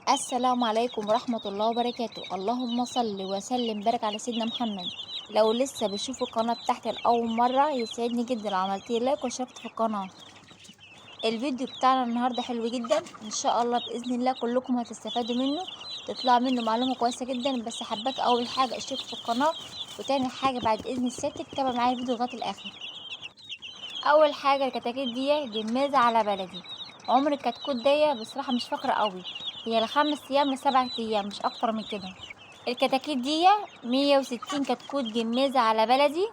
السلام عليكم ورحمة الله وبركاته. اللهم صل وسلم بارك على سيدنا محمد. لو لسه بتشوفوا القناة بتاعتي لأول مرة يسعدني جدا لو عملتي لايك واشتركت في القناة. الفيديو بتاعنا النهاردة حلو جدا، ان شاء الله بإذن الله كلكم هتستفادوا منه، تطلع منه معلومة كويسة جدا. بس حباك اول حاجة اشترك في القناة، وتاني حاجة بعد إذن سيادتك تابع معايا الفيديو لغاية الآخر. اول حاجة الكتاكيت دي جمازة على بلدي. عمر الكتكوت دي بصراحة مش فاكرة قوي، هي ل5 ايام ل7 ايام مش اكتر من كده. الكتاكيت دي 160 كتكوت جمازة على بلدي.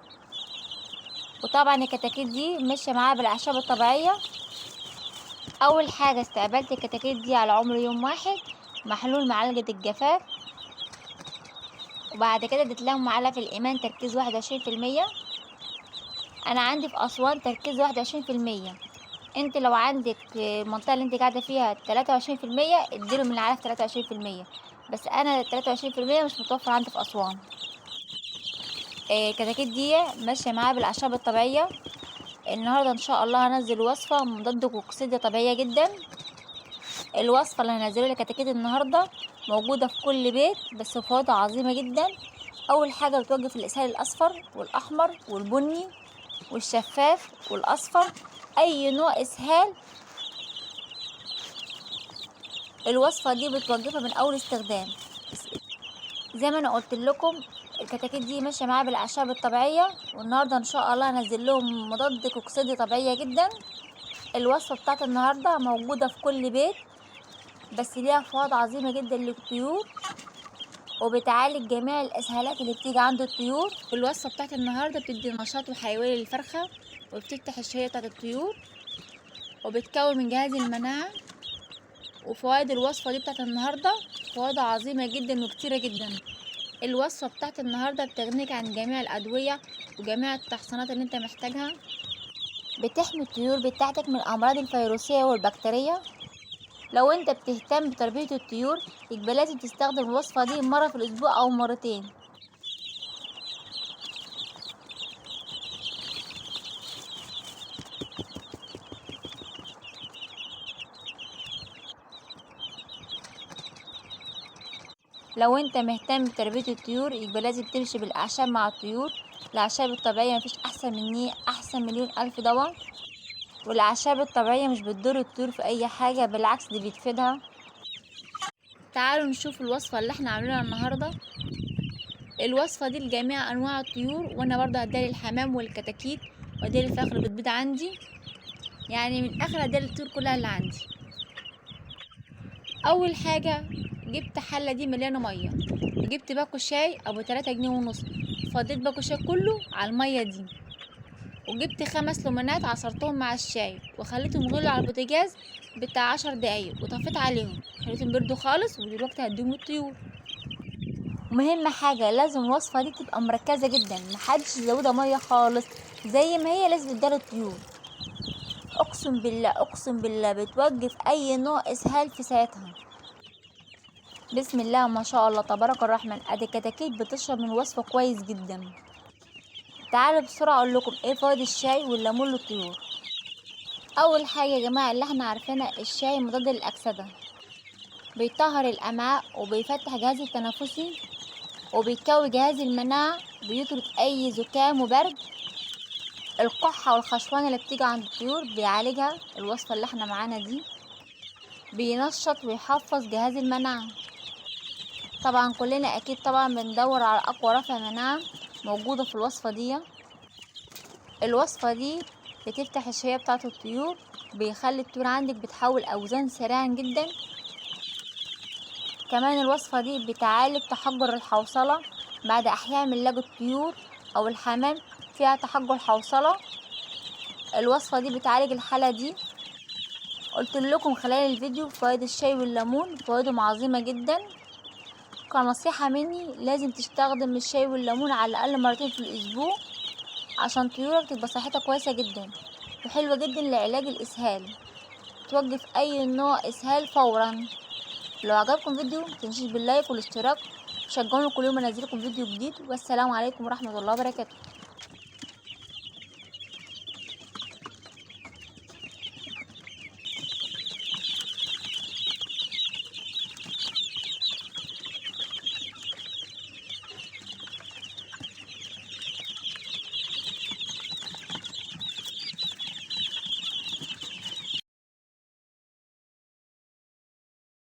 وطبعا الكتاكيت دي ماشية معاها بالاعشاب الطبيعية. اول حاجة استقبلت الكتاكيت دي على عمر يوم واحد، محلول معالجة الجفاف، وبعد كده اديت لهم معلقة الايمان تركيز 21%. انا عندي في اسوان تركيز 21%. انت لو عندك المنطقة اللي انت قاعدة فيها 23%، اديله من العلف 23%. بس انا 23% مش متوفر عندي في اسوان. الكتاكيت دي ماشية معاها بالاعشاب الطبيعية. النهاردة ان شاء الله هنزل وصفة مضاد كوكسيديا طبيعية جدا. الوصفة اللي هنزلها للكتاكيت النهاردة موجودة في كل بيت، بس بفوائد عظيمة جدا. اول حاجة بتوقف الاسهال الاصفر والاحمر والبني والشفاف والاصفر، اي نوع اسهال. الوصفة دي بتوقفها من اول استخدام. زي ما انا قلت لكم، الكتاكيت دي ماشيه معاها بالاعشاب الطبيعيه، والنهارده ان شاء الله هنزل لهم مضاد كوكسيدي طبيعيه جدا. الوصفه بتاعت النهارده موجوده في كل بيت، بس ليها فوائد عظيمه جدا للطيور، وبتعالج جميع الاسهالات اللي بتيجي عند الطيور. الوصفه بتاعت النهارده بتدي نشاط وحيويه للفرخه، وبتفتح الشهيه بتاعت الطيور، وبتكون من جهاز المناعه. وفوائد الوصفه دي بتاعت النهارده فوائد عظيمه جدا وكتيره جدا. الوصفة بتاعت النهاردة بتغنيك عن جميع الأدوية وجميع التحصينات اللي انت محتاجها. بتحمي الطيور بتاعتك من الأمراض الفيروسية والبكتيرية. لو انت بتهتم بتربية الطيور يبقى لازم تستخدم الوصفة دي مرة في الأسبوع أو مرتين. لو انت مهتم بتربية الطيور يبقى لازم تمشي بالأعشاب مع الطيور. الأعشاب الطبيعية مفيش أحسن مني، أحسن مليون ألف دواء. والأعشاب الطبيعية مش بتضر الطيور في أي حاجة، بالعكس دي بتفيدها. تعالوا نشوف الوصفة اللي احنا عاملينها النهاردة. الوصفة دي لجميع أنواع الطيور، وأنا برضه هديها للحمام والكتاكيت وهديها للفراخ اللي بتبيض عندي، يعني من آخر هديها للطيور كلها اللي عندي. أول حاجة جبت حلة دي مليانة مية، جبت باكو شاي أبو 3 جنيه ونص، فضيت باكو شاي كله على المية دي، وجبت 5 ليمونات عصرتهم مع الشاي وخليتهم يغلوا على البوتاجاز بتاع 10 دقايق، وطفيت عليهم خليتهم بردوا خالص، ودلوقتي هديهم الطيور. مهم حاجة لازم الوصفة دي تبقى مركزة جدا، محدش يزودها مية خالص، زي ما هي لازم تديها للطيور. اقسم بالله اقسم بالله بتوقف اي نوع اسهال في ساعتها. بسم الله ما شاء الله تبارك الرحمن. ادي الكتاكيت بتشرب من الوصفة كويس جدا. تعالوا بسرعة اقول لكم ايه فوائد الشاي والليمون للطيور. اول حاجة يا جماعة اللي احنا عارفينها، الشاي مضاد للاكسدة، بيطهر الامعاء وبيفتح الجهاز التنفسي، وبيقوي جهاز المناعة، بيطرد اي زكام وبرد. القحة والخشونة اللي بتيجي عند الطيور بيعالجها الوصفة اللي احنا معانا دي. بينشط ويحفز جهاز المناعة. طبعا كلنا اكيد طبعا بندور على اقوى رفع مناعة، موجودة في الوصفة دي. الوصفة دي بتفتح الشهية بتاعة الطيور، بيخلي الطيور عندك بتحول اوزان سريعا جدا. كمان الوصفة دي بتعالج تحجر الحوصلة بعد احياء من لاج الطيور او الحمام فيها تحجر حوصلة. الوصفة دي بتعالج الحالة دي. قلت لكم خلال الفيديو فوائد الشاي والليمون، فوائدهم عظيمة جدا. كنصيحة مني لازم تستخدم الشاي والليمون على الأقل مرتين في الأسبوع، عشان طيورك تبقى صحتها كويسة جدا، وحلوة جدا لعلاج الإسهال، توقف أي نوع إسهال فورا. لو عجبكم فيديو متنسوش باللايك والاشتراك، وشجعوني كل يوم انزلكم فيديو جديد. والسلام عليكم ورحمة الله وبركاته.